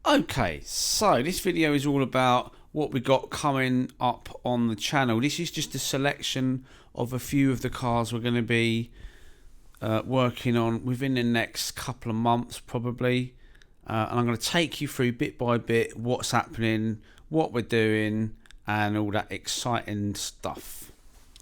Okay, so this video is all about what we got coming up on the channel. This is just a selection of a few of the cars we're going to be working on within the next couple of months probably. And I'm going to take you through bit by bit what's happening, what we're doing and all that exciting stuff.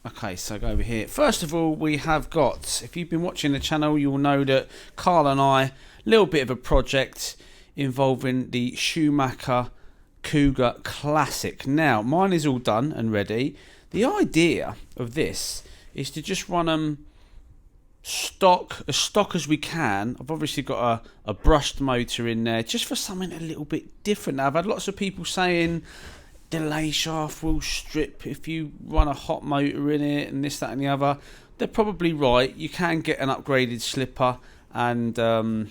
Okay, so go over here. First of all, we have got, if you've been watching the channel, you'll know that Carl and I, a little bit of a project involving the Schumacher Cougar Classic. Now, mine is all done and ready. The idea of this is to just run them as stock as we can. I've obviously got a brushed motor in there just for something a little bit different. Now, I've had lots of people saying delay shaft will strip if you run a hot motor in it and this, that and the other. They're probably right. You can get an upgraded slipper and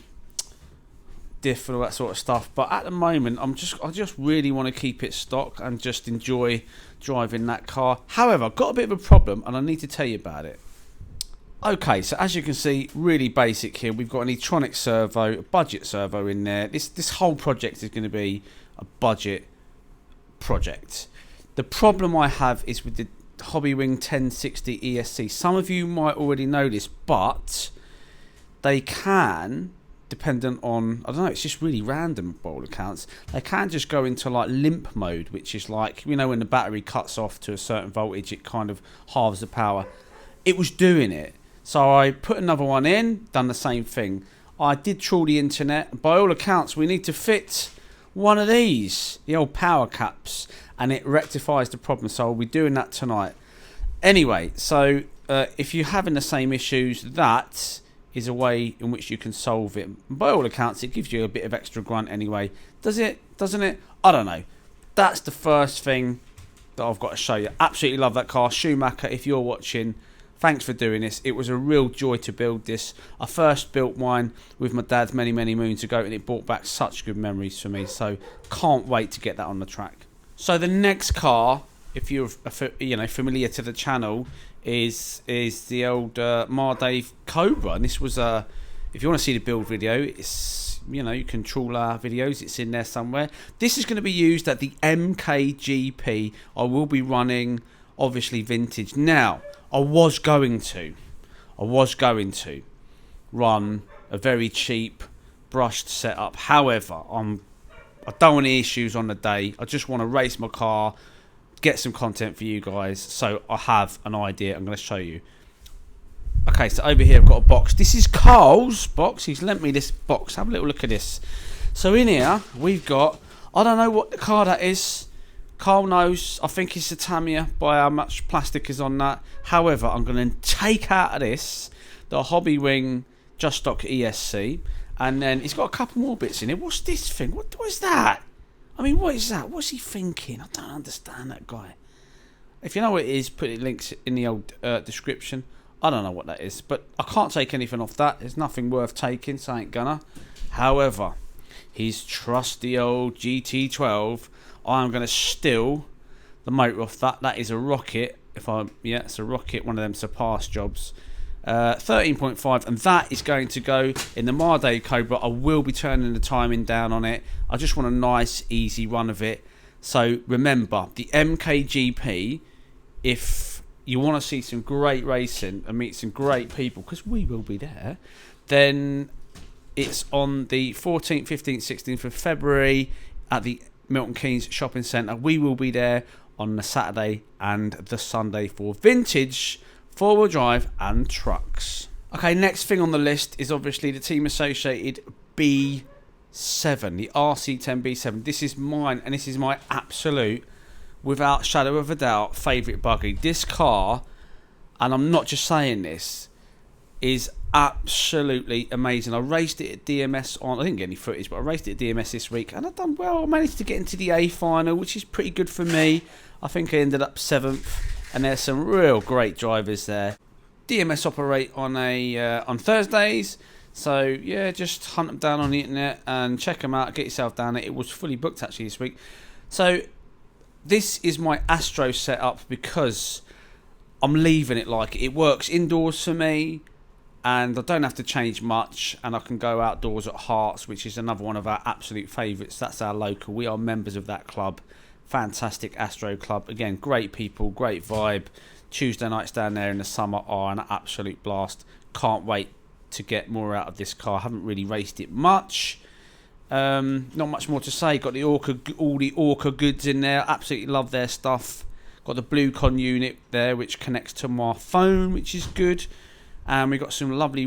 diff and all that sort of stuff, but at the moment I just really want to keep it stock and just enjoy driving that car. However, I've got a bit of a problem and I need to tell you about it. Okay, so as you can see, really basic here. We've got an electronic servo, a budget servo in there. This whole project is going to be a budget project. The problem I have is with the Hobbywing 1060 ESC. Some of you might already know this, but they can, dependent on, I don't know, it's just really random by all accounts, they can just go into like limp mode, which is like, you know, when the battery cuts off to a certain voltage, it kind of halves the power. It was doing it, so I put another one in, done the same thing. I did trawl the internet. By all accounts, we need to fit one of these, the old power caps, and it rectifies the problem, so I'll be doing that tonight. Anyway, so if you're having the same issues, that is a way in which you can solve it. By all accounts, it gives you a bit of extra grunt anyway. Does it? Doesn't it? I don't know. That's the first thing that I've got to show you. Absolutely love that car. Schumacher, if you're watching, thanks for doing this. It was a real joy to build this. I first built mine with my dad many moons ago, and it brought back such good memories for me. So can't wait to get that on the track. So the next car, if you're familiar to the channel, is the old Marday Cobra, and this was if you want to see the build video, it's, you know, you can trawl our videos, it's in there somewhere. This is going to be used at the MKGP. I will be running obviously vintage. Now I was going to run a very cheap brushed setup. However, I don't want any issues on the day. I just want to race my car, get some content for you guys, so I have an idea. I'm going to show you. Okay, so over here I've got a box. This is Carl's box. He's lent me this box. Have a little look at this. So in here we've got, I don't know what the car that is. Carl knows. I think it's a Tamiya by how much plastic is on that. However, I'm going to take out of this the Hobbywing Just Stock ESC, and then it's got a couple more bits in it. What's this thing? What is that? I mean, what is that? What's he thinking? I don't understand that guy. If you know what it is, put it links in the old description. I don't know what that is, but I can't take anything off that. There's nothing worth taking, so I ain't gonna. However, his trusty old GT12, I'm going to steal the motor off that. That is a rocket. It's a rocket, one of them surpass jobs. 13.5, and that is going to go in the Marday Cobra. I will be turning the timing down on it. I just want a nice easy run of it. So remember, the MKGP, if you want to see some great racing and meet some great people, because we will be there, then it's on the 14th, 15th, 16th of February at the Milton Keynes Shopping Centre. We will be there on the Saturday and the Sunday for vintage, four-wheel drive and trucks. Okay, next thing on the list is obviously the team associated B7, the RC10 B7. This is mine, and this is my absolute, without shadow of a doubt, favourite buggy. This car, and I'm not just saying this, is absolutely amazing. I raced it at DMS I didn't get any footage, but I raced it at DMS this week and I've done well. I managed to get into the A final, which is pretty good for me. I think I ended up 7th, and there's some real great drivers there. DMS operate on Thursdays, so yeah, just hunt them down on the internet and check them out, get yourself down there. It was fully booked actually this week. So this is my Astro setup because I'm leaving it like it works indoors for me. and I don't have to change much, and I can go outdoors at Hearts, which is another one of our absolute favourites. That's our local. We are members of that club. Fantastic Astro Club. Again, great people, great vibe. Tuesday nights down there in the summer are an absolute blast. Can't wait to get more out of this car. Haven't really raced it much. Not much more to say. Got the all the Orca goods in there. Absolutely love their stuff. Got the BlueCon unit there, which connects to my phone, which is good. And we got some lovely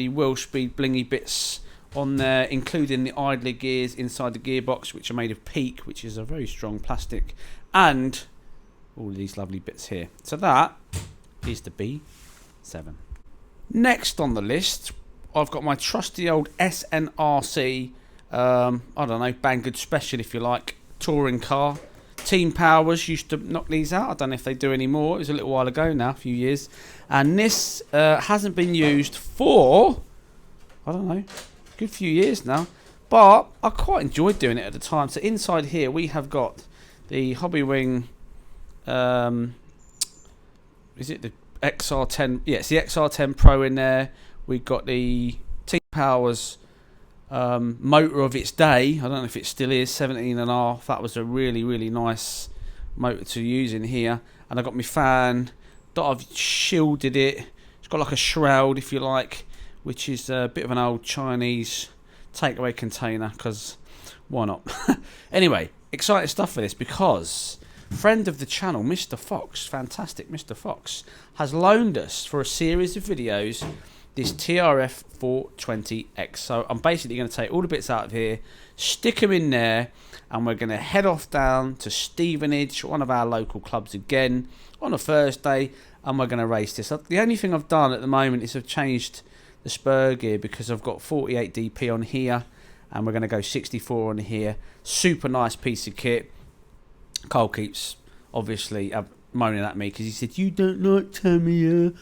wheel speed blingy bits on there, including the idler gears inside the gearbox, which are made of PEEK, which is a very strong plastic, and all these lovely bits here. So that is the B7. Next on the list, I've got my trusty old SNRC, I don't know, Banggood Special if you like, touring car. Team Powers used to knock these out. I don't know if they do anymore. It was a little while ago now, a few years. And this hasn't been used for, I don't know, a good few years now. But I quite enjoyed doing it at the time. So inside here we have got the Hobbywing, is it the XR10? Yeah, it's the XR10 Pro in there. We've got the Team Powers motor of its day. I don't know if it still is, 17.5. That was a really nice motor to use in here. And I got my fan that I've shielded it. It's got like a shroud if you like, which is a bit of an old Chinese takeaway container, because why not? Anyway, exciting stuff for this, because friend of the channel, Mr. Fox, fantastic Mr. Fox, has loaned us for a series of videos this TRF 420X. So I'm basically going to take all the bits out of here, stick them in there, and we're going to head off down to Stevenage, one of our local clubs again, on a Thursday, and we're going to race this. The only thing I've done at the moment is I've changed the spur gear, because I've got 48 DP on here, and we're going to go 64 on here. Super nice piece of kit. Cole keeps obviously moaning at me because he said, "You don't like Tamiya."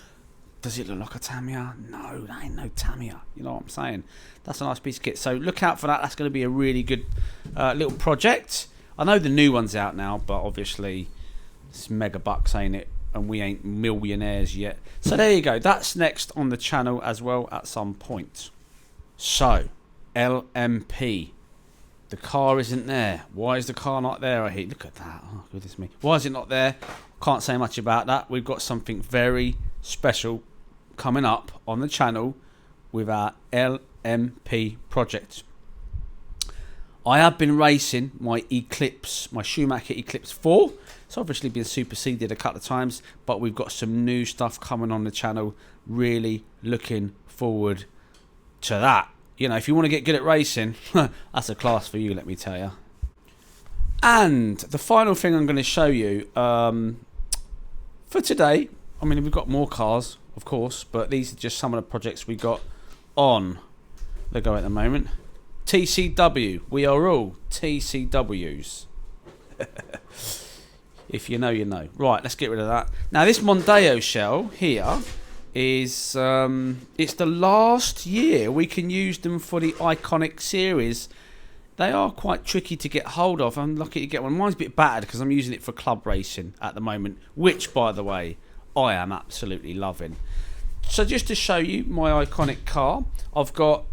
Does it look like a Tamiya? No, that ain't no Tamiya. You know what I'm saying? That's a nice piece of kit. So look out for that. That's going to be a really good little project. I know the new one's out now, but obviously it's mega bucks, ain't it? And we ain't millionaires yet. So there you go. That's next on the channel as well at some point. So, LMP. The car isn't there. Why is the car not there? I hate. Look at that. Oh, goodness me. Why is it not there? Can't say much about that. We've got something very special coming up on the channel with our LMP project. I have been racing my Eclipse, my Schumacher Eclipse 4. It's obviously been superseded a couple of times, but we've got some new stuff coming on the channel. Really looking forward to that. You know, if you want to get good at racing, that's a class for you, let me tell you. And the final thing I'm going to show you for today, I mean, we've got more cars, of course, but these are just some of the projects we got on the go at the moment. TCW. We are all TCWs. If you know, you know. Right, let's get rid of that. Now, this Mondeo shell here is it's the last year we can use them for the Iconic series. They are quite tricky to get hold of. I'm lucky to get one. Mine's a bit battered because I'm using it for club racing at the moment, which, by the way, I am absolutely loving. So just to show you my Iconic car, I've got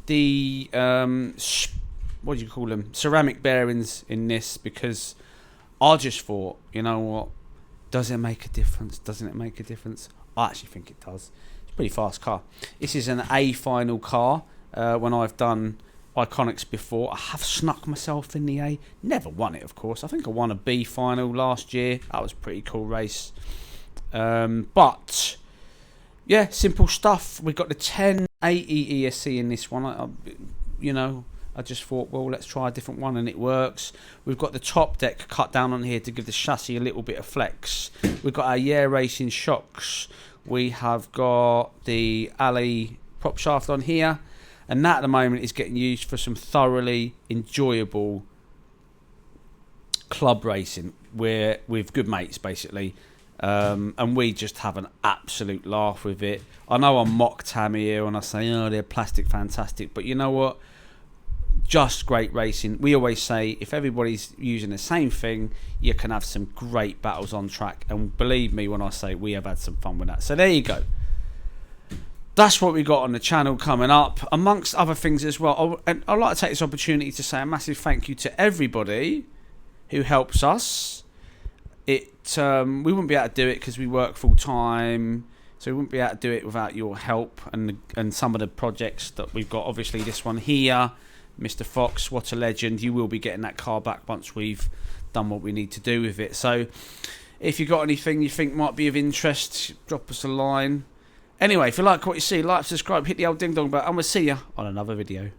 the what do you call them, ceramic bearings in this, because I just thought, you know what, does it make a difference? Doesn't it make a difference? I actually think it does. It's a pretty fast car. This is an A final car. When I've done Iconics before, I have snuck myself in the A. Never won it, of course. I think I won a B final last year. That was a pretty cool race. But yeah, simple stuff. We've got the 10 AE ESC in this one. You know, I just thought, well, let's try a different one, and it works. We've got the top deck cut down on here to give the chassis a little bit of flex. We've got our Yeah Racing shocks. We have got the Alley prop shaft on here, and that at the moment is getting used for some thoroughly enjoyable club racing where with good mates, basically. And we just have an absolute laugh with it. I know I mock Tamiya and I say, oh, they're plastic fantastic, but you know what? Just great racing. We always say if everybody's using the same thing, you can have some great battles on track, and believe me when I say we have had some fun with that. So there you go. that's what we got on the channel coming up, amongst other things as well. And I'd like to take this opportunity to say a massive thank you to everybody who helps us. We wouldn't be able to do it because we work full time, so we wouldn't be able to do it without your help and some of the projects that we've got. Obviously, this one here, Mr. Fox, what a legend. You will be getting that car back once we've done what we need to do with it. So if you've got anything you think might be of interest, drop us a line. Anyway, if you like what you see, like, subscribe, hit the old ding dong bell, and we'll see you on another video.